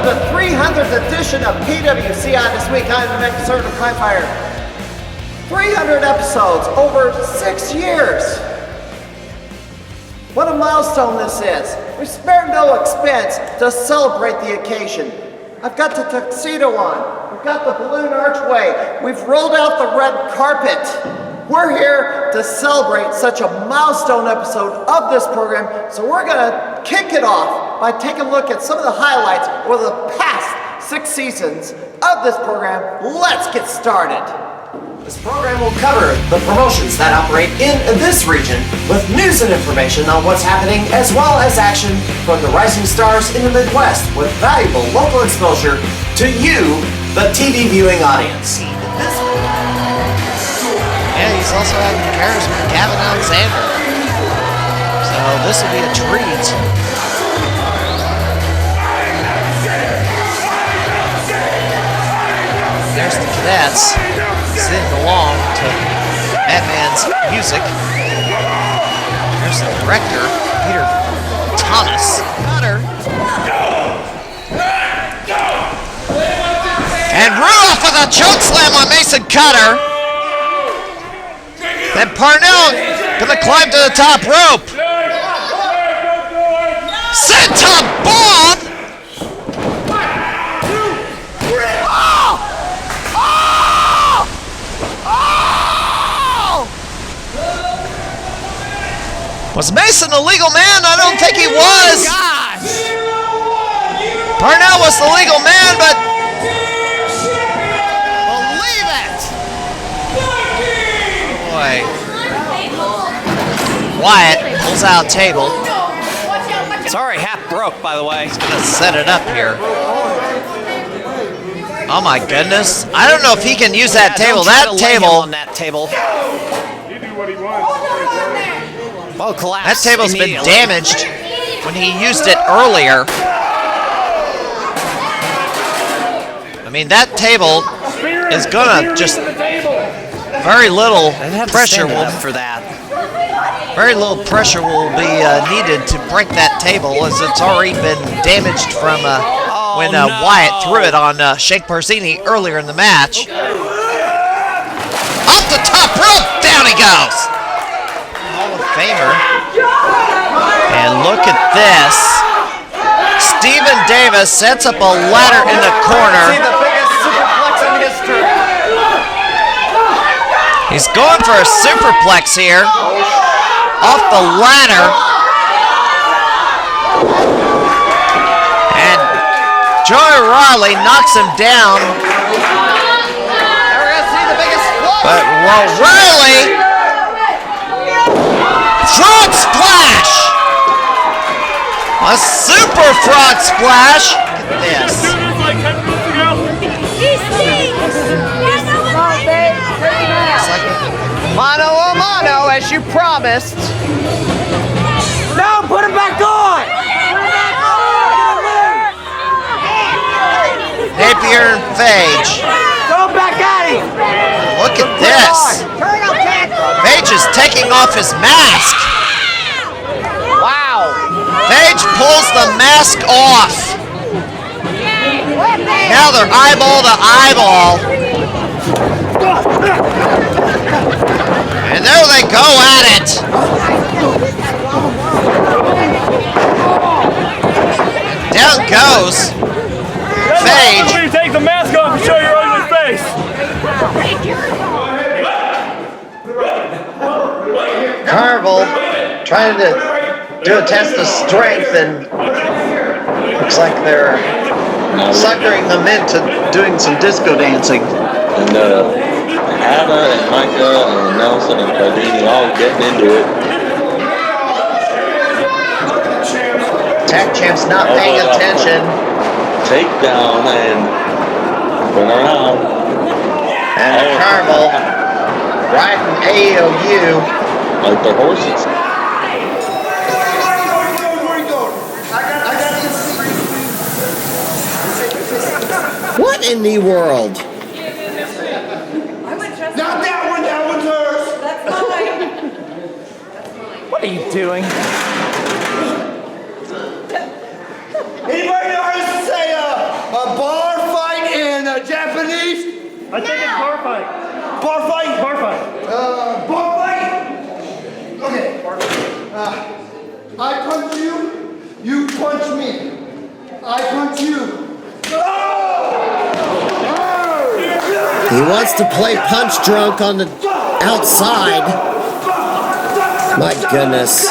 the 300th edition of PWCI this week. I'm the conservative Fire. 300 episodes over 6 years. What a milestone this is. We spared no expense to celebrate the occasion. I've got the tuxedo on. We've got the balloon archway. We've rolled out the red carpet. We're here to celebrate such a milestone episode of this program, so we're gonna kick it off by taking a look at some of the highlights over the past 6 seasons of this program. Let's get started. This program will cover the promotions that operate in this region with news and information on what's happening, as well as action from the rising stars in the Midwest with valuable local exposure to you, the TV viewing audience. Yeah, he's also having cares with Gavin Alexander. So this will be a treat. There's the cadets singing along to Batman's music. There's the director, Peter Thomas. Cutter. And Rudolph with a choke slam on Mason Cutter. Then Parnell gonna climb to the top rope. Senton bomb! Oh! Oh! Oh! Was Mason the legal man? I don't think he was. Gosh! Parnell was the legal man, but Wyatt pulls out table. It's already half broke, by the way. He's gonna set it up here. Oh my goodness! I don't know if he can use that table. That table. On that table. Oh, collapse. That table's been damaged when he used it earlier. I mean, that table is gonna just very little pressure for that. Very little pressure will be needed to break that table, as it's already been damaged from when Wyatt threw it on Shake Barzini earlier in the match. Off the top rope, down he goes. Hall of Famer. And look at this. Stephen Davis sets up a ladder in the corner. See the biggest superplex in history. He's going for a superplex here. Off the ladder. And Joey Riley knocks him down. Now we're gonna see the biggest flush. But Riley, frog splash! A super frog splash. Look at this. It's like Mano a mano, as you promised. No, put it back on! Napier and Page. Go back at him! Look at this. Page is taking off his mask. Wow! Page pulls the mask off. Now they're eyeball to eyeball. And there they go at it. Down goes Page. You take the mask off and show your ugly face. Carvel trying to do a test of strength, and looks like they're suckering them into doing some disco dancing. And Ada and Micah and Nelson and Cardini all getting into it. Tag champ's not paying attention. Takedown and turn around. And Carvel riding AOU. Like the horses. What in the world? Not that one, that one's hers. That's mine. What are you doing? Anybody know how to say bar fight in Japanese? I think it's bar fight. Bar fight? Bar fight. Bar fight? Okay. I punch you, you punch me. I punch you. He wants to play punch drunk on the outside. My goodness.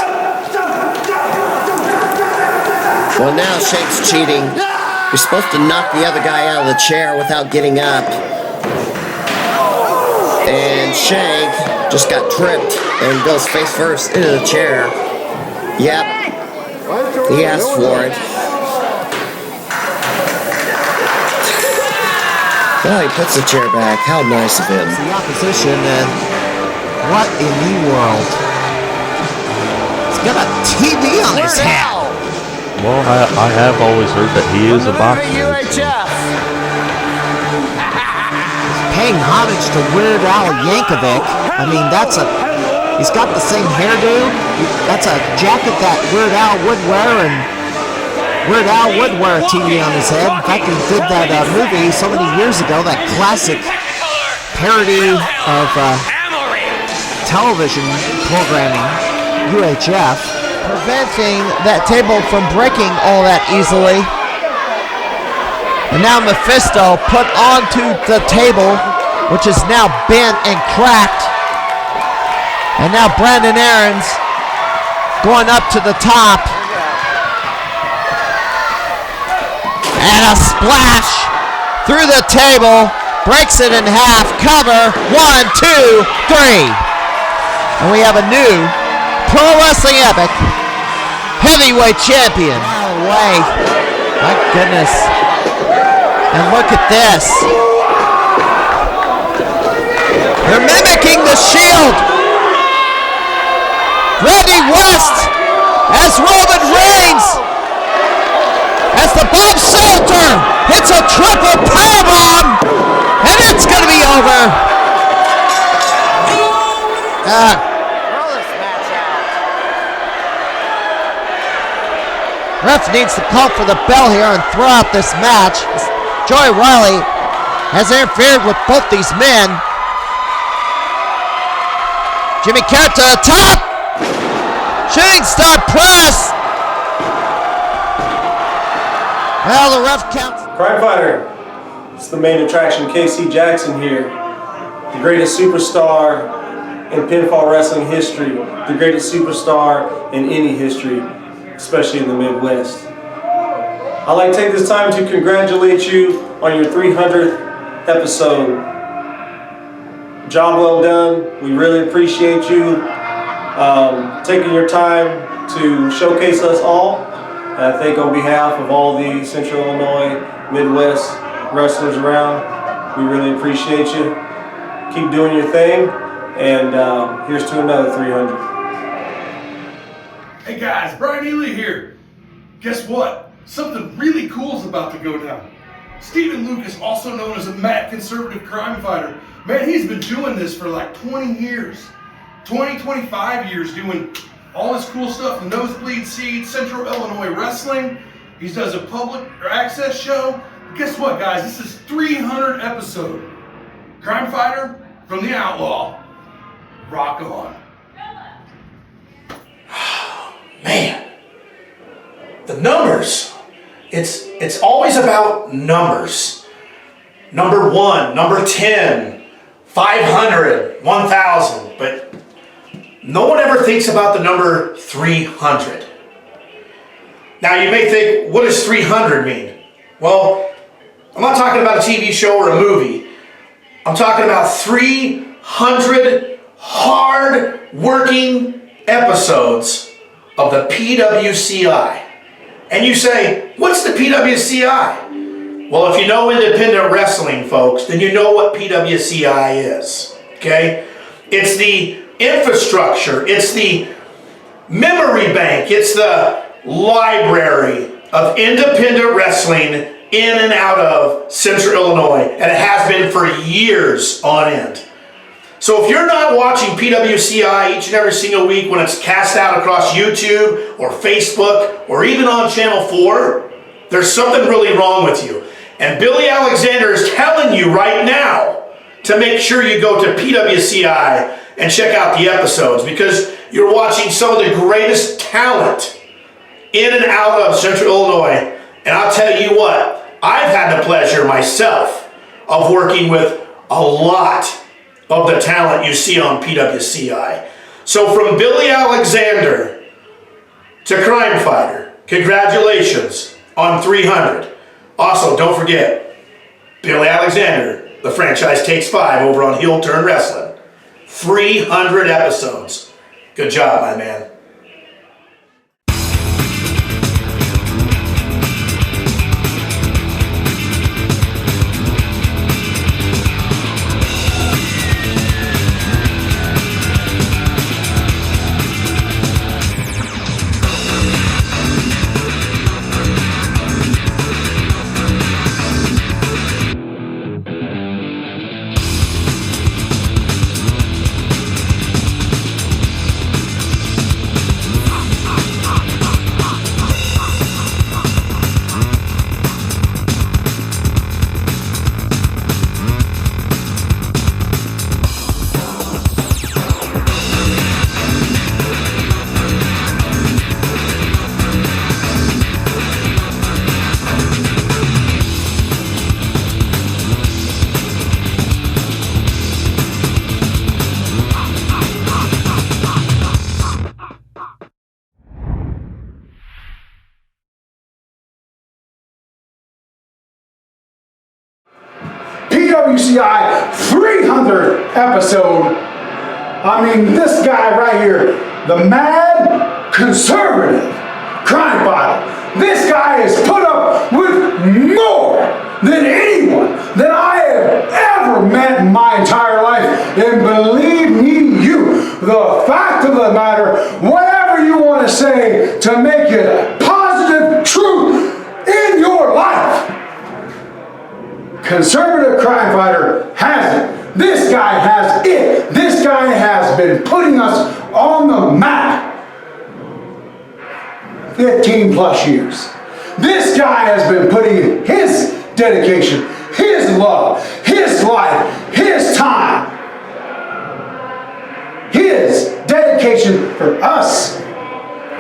Well, now Shank's cheating. You're supposed to knock the other guy out of the chair without getting up. And Shank just got tripped and goes face first into the chair. Yep. He asked for it. Well, he puts the chair back. How nice of him. The opposition, and what in the world? He's got a TV on his head. Well, I have always heard that he is a boxer. Paying homage to Weird Al Yankovic. I mean, he's got the same hairdo. That's a jacket that Weird Al would wear, and Weird Al would wear a TV on his head. In fact, he did that movie so many years ago, that classic parody of television programming, UHF, preventing that table from breaking all that easily. And now Mephisto put onto the table, which is now bent and cracked. And now Brandon Aaron's going up to the top. And a splash through the table, breaks it in half, cover, 1, 2, 3. And we have a new Pro Wrestling Epic heavyweight champion. Out of the way. My goodness. And look at this. They're mimicking the Shield. Randy West as Roman Reigns. As the Bob Salter hits a triple powerbomb. And it's going to be over. Ref needs to call for the bell here and throw out this match. Joey Riley has interfered with both these men. Jimmy Carrot to the top. Shooting star press. Well, the ref counts. Crime Fighter. It's the main attraction. KC Jackson here. The greatest superstar in pinfall wrestling history. The greatest superstar in any history, especially in the Midwest. I'd like to take this time to congratulate you on your 300th episode. Job well done. We really appreciate you taking your time to showcase us all. And I think on behalf of all the Central Illinois, Midwest wrestlers around, we really appreciate you. Keep doing your thing, and here's to another 300. Hey guys, Brian Ely here. Guess what? Something really cool is about to go down. Stephen Lucas, also known as a mad conservative crime fighter, man, he's been doing this for like 20 years. 25 years doing all this cool stuff, Nosebleed Seeds, Central Illinois Wrestling. He does a public access show. Guess what, guys? This is 300 episode. Crime Fighter from the Outlaw. Rock on. Man, the numbers. It's always about numbers. Number 1, number 10, 500, 1,000, but no one ever thinks about the number 300. Now you may think, what does 300 mean? Well, I'm not talking about a TV show or a movie. I'm talking about 300 hard-working episodes of the PWCI. And you say, what's the PWCI? Well, if you know independent wrestling, folks, then you know what PWCI is, okay? It's the infrastructure, it's the memory bank, it's the library of independent wrestling in and out of Central Illinois, and it has been for years on end. So if you're not watching PWCI each and every single week when it's cast out across YouTube or Facebook or even on Channel 4, there's something really wrong with you. And Billy Alexander is telling you right now to make sure you go to PWCI and check out the episodes, because you're watching some of the greatest talent in and out of Central Illinois. And I'll tell you what, I've had the pleasure myself of working with a lot of the talent you see on PWCI. So from Billy Alexander to Crime Fighter, congratulations on 300. Also, don't forget, Billy Alexander, the franchise takes 5 over on Heel Turn Wrestling. 300 episodes. Good job, my man. PWCI 300th episode. I mean, this guy right here, the mad conservative crime fighter. This guy has put up with more than anyone that I have ever met in my entire life. And believe me, the fact of the matter, whatever you want to say to make it a positive truth in your life, conservative crime fighter has it. This guy has it. This guy has been putting us on the map 15 plus years. This guy has been putting his dedication, his love, his life, his time, his dedication for us,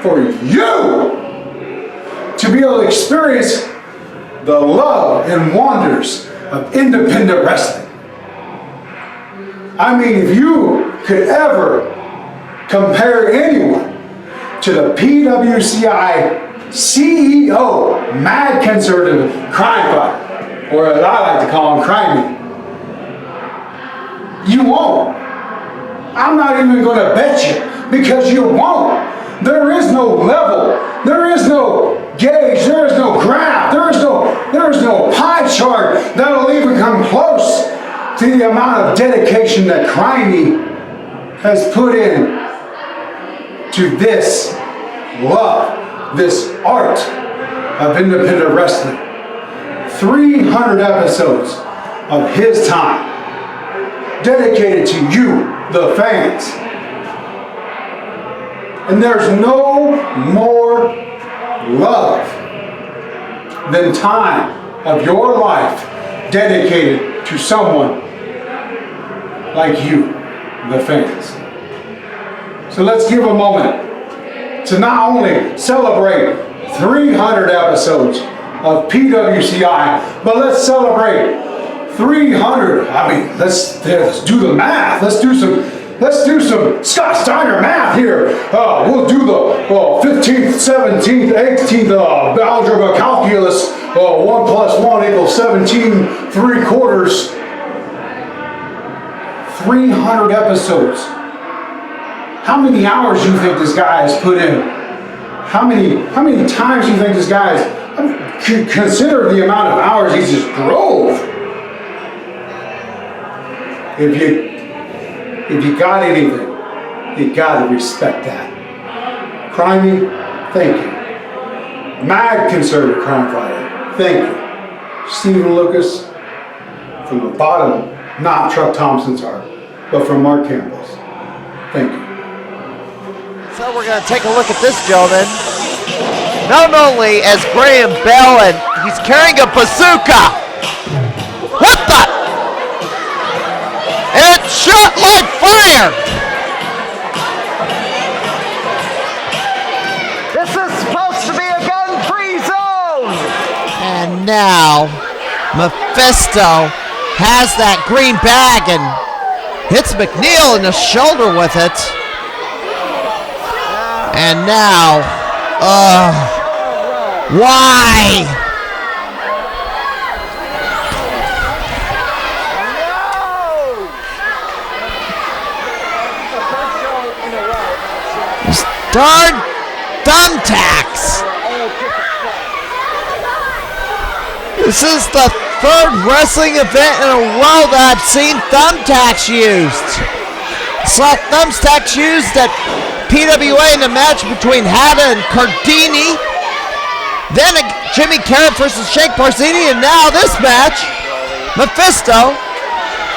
for you, to be able to experience the love and wonders of independent wrestling. I mean, if you could ever compare anyone to the PWCI CEO, mad conservative crime fighter, or as I like to call him, crimey, you won't. I'm not even going to bet you, because you won't. There is no level. There is no gauge. There is no graph. There is no pie chart that'll even come close to the amount of dedication that Crimey has put in to this love, this art of independent wrestling. 300 episodes of his time dedicated to you, the fans. And there's no more love than time of your life dedicated to someone like you, the fans. So let's give a moment to not only celebrate 300 episodes of PWCI, but let's celebrate 300. I mean, let's do the math. Let's do some Scott Steiner math here. We'll do the 15th, 17th, 18th algebra calculus. 1 plus 1 equals 17 3/4. 300 episodes. How many hours do you think this guy has put in? How many times do you think this guy has? Consider the amount of hours he just drove. If you got anything, you got to respect that. Crimey, thank you. Mad conservative crime fighter, thank you. Stephen Lucas, from the bottom, not Truck Thompson's heart, but from Mark Campbell's. Thank you. So we're going to take a look at this gentleman. Not only as Graham Bell, and he's carrying a bazooka. shot like fire. This is supposed to be a gun-free zone! And now, Mephisto has that green bag and hits McNeil in the shoulder with it. And now, why? Darn thumbtacks! This is the third wrestling event in a row that I've seen thumbtacks used. Saw thumbtacks used at PWA in the match between Hatta and Cardini. Then Jimmy Carrot versus Shake Barzini, and now this match, Mephisto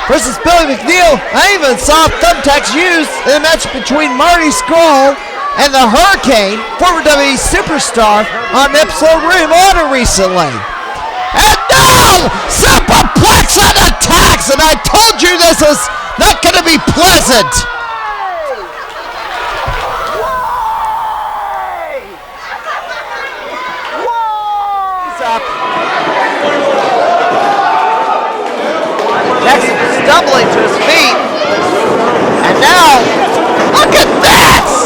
versus Billy McNeil. I even saw thumbtacks used in a match between Marty Scurll and the Hurricane, former WWE superstar, on an episode of Ring of Honor recently. And now, superplex on attacks, and I told you this is not going to be pleasant. He's up. Next, stumbling to his feet, and now, look at this!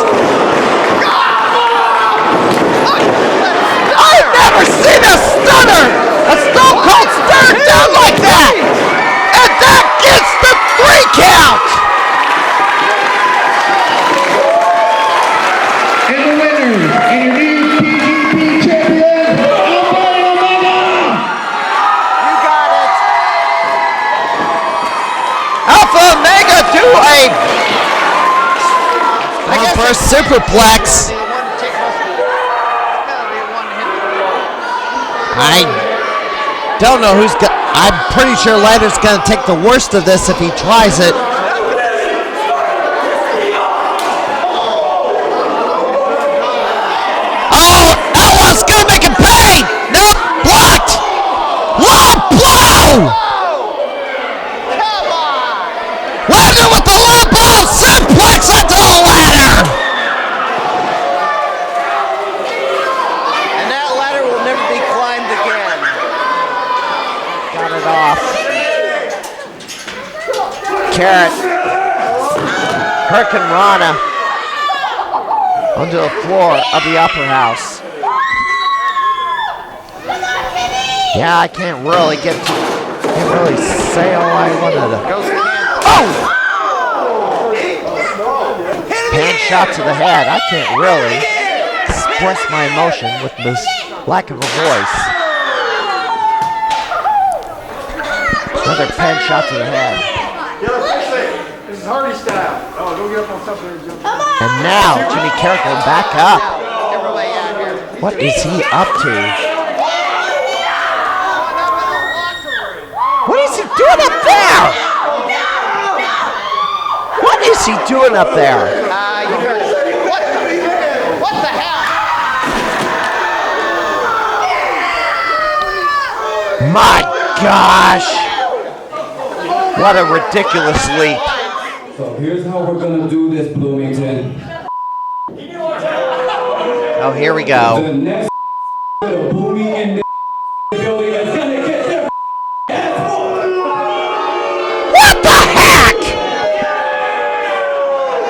I've never seen a stunner! A Stone Cold Stunner down like that! And that gets the 3 count! And the winner, and your new PGP champion, Omega! You got it! Alpha Omega to for a superplex. I don't know who's got. I'm pretty sure Leonard's going to take the worst of this if he tries it. Oh, Ella's going to make him pay! Nope, blocked! Low blow! Leonard with the low blow! Suplex onto the ladder! And that ladder will never be climbed again. Got it off. Carrot. Hurricane Rana onto the floor of the upper house. Yeah, I can't really say all I wanted to. Oh! Pan shot to the head. I can't really express my emotion with this lack of a voice. Another pen shot to the head. This is Hardy style. Oh, don't get up on something and jump. And now Jimmy Carrot going back up. What is he up to? What is he doing up there? What is he doing up there? What the hell? My gosh! What a ridiculous leap. So here's how we're gonna do this, Bloomington. Oh, here we go. The next Boomy in the building is gonna get their ass. What the heck?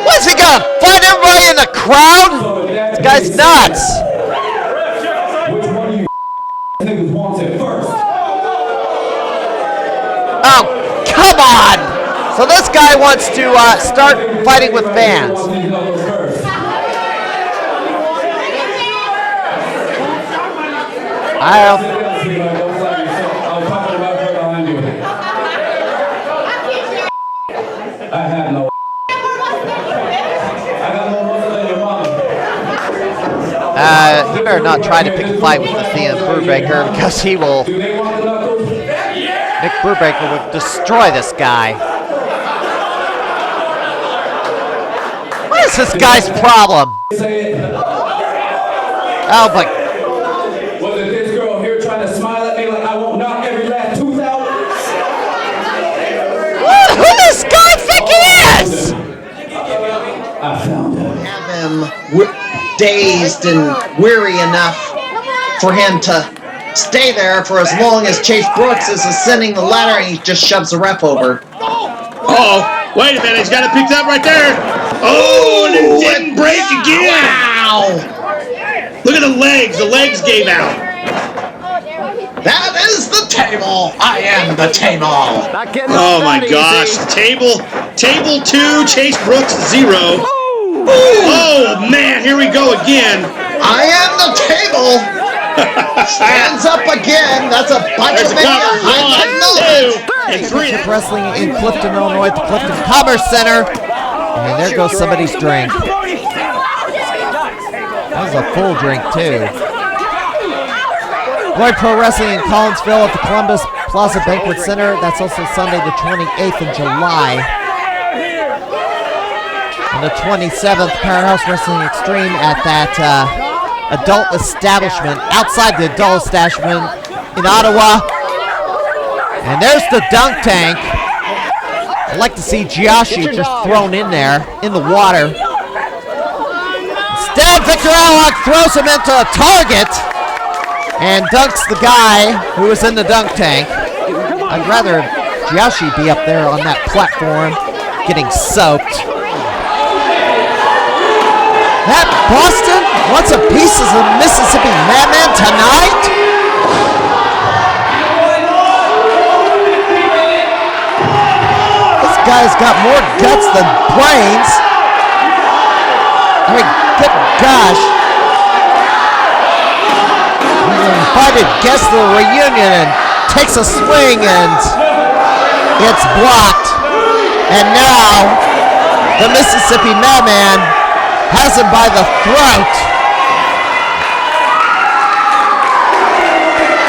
Was he gonna fight everybody in the crowd? This guy's nuts. Which one of you niggas wants it first? Oh, come on! So this guy wants to start fighting with fans. I don't. I have no. He better not try to pick a fight with the Thea Brubaker because he will. Nick Brubaker would destroy this guy. What is this guy's problem? Oh, but. Was it this girl here trying to smile at me like I won't knock every last tooth out? Who does this guy think he dazed and weary enough for him to stay there for as long as Chase Brooks is ascending the ladder, and he just shoves the ref over. Uh-oh. Wait a minute. He's got it picked up right there. Oh, and it didn't break again. Wow. Look at the legs. The legs gave out. That is the table. I am the table. Oh my gosh. Table 2, Chase Brooks 0. Oh man, here we go again. I am the table. Stands up again. That's a bunch of highlight moments. And 3. Wrestling in Clifton, Illinois, at the Clifton Commerce Center. And there goes somebody's drink. That was a full drink, too. Lloyd Pro Wrestling in Collinsville at the Columbus Plaza Banquet Center. That's also Sunday the 28th of July. On the 27th, Powerhouse Wrestling Extreme at that adult establishment, outside the adult establishment in Ottawa. And there's the dunk tank. I'd like to see Giashi just thrown in there, in the water. Instead, Victor Allock throws him into a target and dunks the guy who was in the dunk tank. I'd rather Giashi be up there on that platform getting soaked. That Boston wants a piece of the Mississippi Madman tonight? This guy's got more guts than brains. I mean, good gosh. He's an invited guest to the reunion and takes a swing and it's blocked. And now, the Mississippi Madman has him by the throat.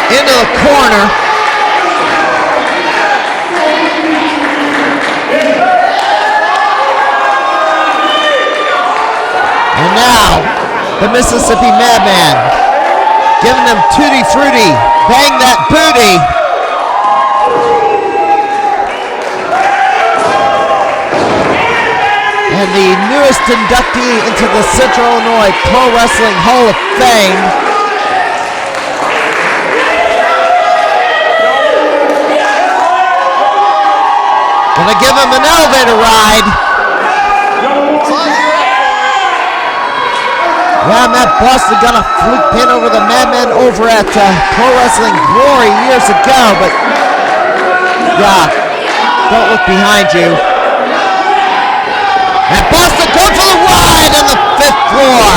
Into the corner. And now, the Mississippi Madman giving him tutti frutti, bang that booty. And the newest inductee into the Central Illinois Pro Wrestling Hall of Fame. Gonna give him an elevator ride. Yeah, Matt Boston got a fluke pin over the Madman over at Pro Wrestling Glory years ago, but yeah, don't look behind you. And Boston going for the ride on the 5th floor.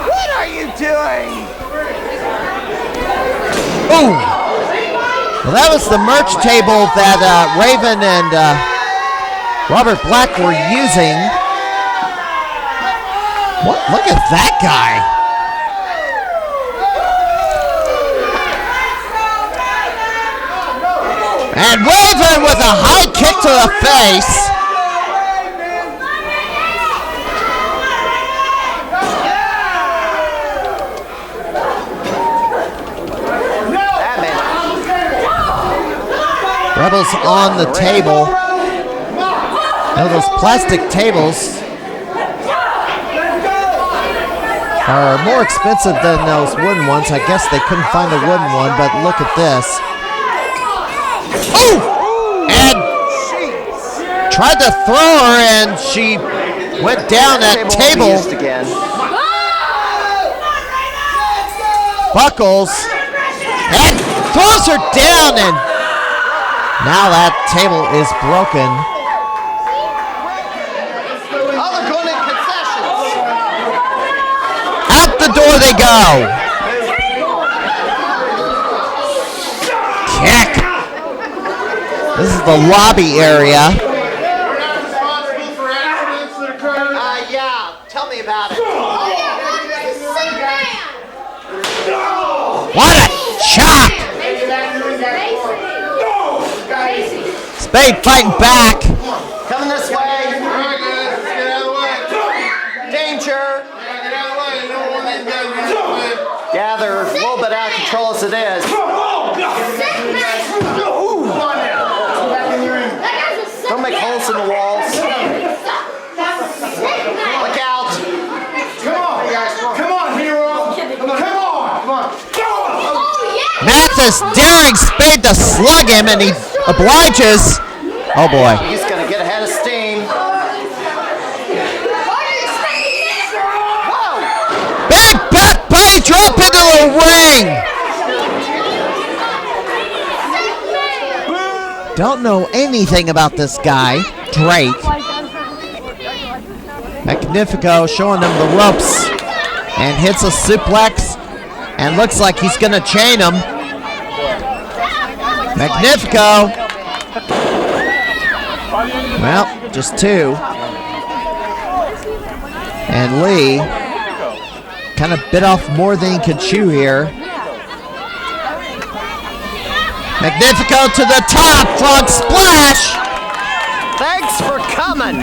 What are you doing? Ooh. Well, that was the merch table that Raven and Robert Black were using. What? Look at that guy. And Raven with a high kick to the face. Rebels on the table. Now those plastic tables are more expensive than those wooden ones. I guess they couldn't find a wooden one, but look at this. Oh! And tried to throw her and she went down that table. Buckles and throws her down, and now that table is broken. Out the door they go. Kick. This is the lobby area. Yeah, tell me about it. What a chop! Spade fighting back. Coming this way. Danger. Yeah, they're a little bit out of control as it is. Don't make holes in the walls. this daring Spade to slug him, and he obliges. Oh boy. He's gonna get ahead of steam. Whoa! Big back body drop into the ring. Don't know anything about this guy, Drake. Magnifico showing him the ropes and hits a suplex and looks like he's gonna chain him. Magnifico. Well, just two. And Lee kind of bit off more than he could chew here. Magnifico to the top, frog splash. Thanks for coming.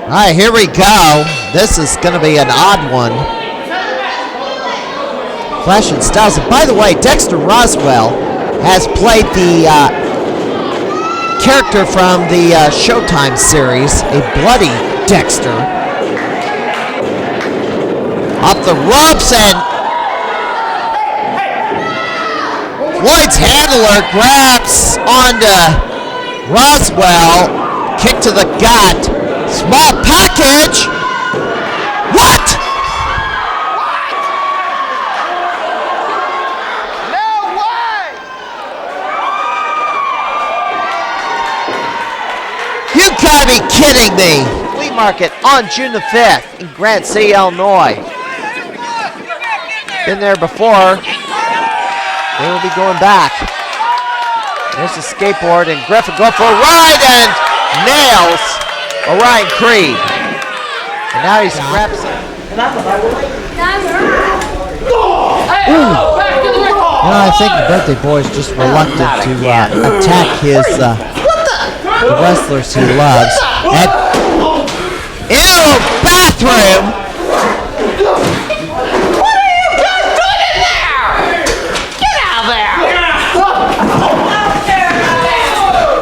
All right, here we go. This is going to be an odd one. Flash and Styles. And by the way, Dexter Roswell has played the character from the Showtime series, a bloody Dexter. Off the ropes, and Floyd's handler grabs onto Roswell. Kick to the gut. Small package. What? No way! You gotta be kidding me. Flea Market on June the 5th in Grant City, Illinois. Been there before. They will be going back. There's the skateboard, and Griffin going for a ride and nails Orion Creed. And now he scraps it. I think the Birthday Boy is just reluctant to attack his the wrestlers he loves. And, ew, bathroom!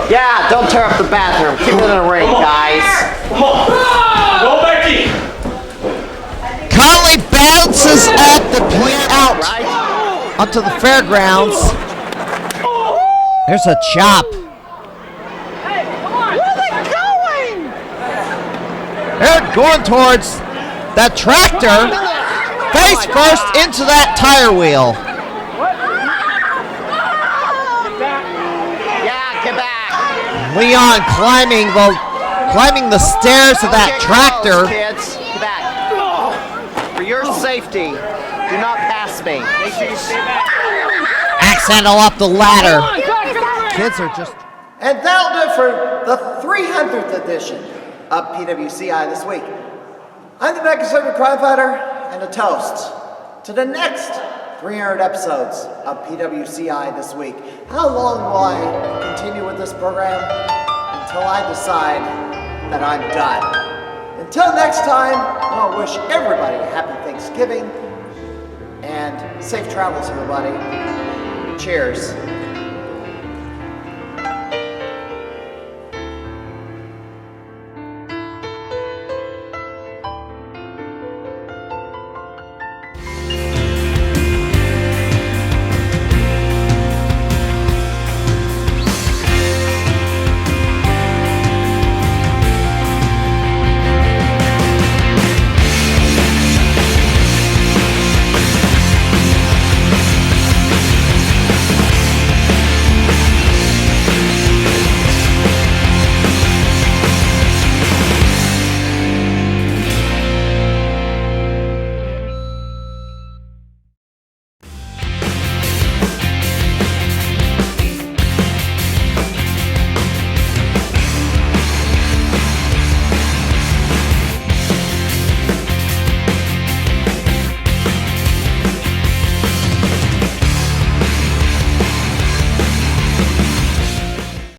Yeah, don't tear up the bathroom. Keep it in the ring, guys. Come on. Go, Becky. Conley bounces up the out onto the fairgrounds. There's a chop. Hey, come on. Where are they going? They're going towards that tractor. Face first into that tire wheel. Leon climbing the stairs of that tractor. Kids, get back. For your safety, do not pass me. Make sure you stay back. Axe handle up the ladder. Kids are just. And that'll do it for the 300th edition of PWCI this week. I'm the Mega Conservative Crime Fighter and a toast to the next 300 episodes of PWCI this week. How long will I continue with this program? Until I decide that I'm done. Until next time, I wish everybody a happy Thanksgiving and safe travels, everybody. Cheers.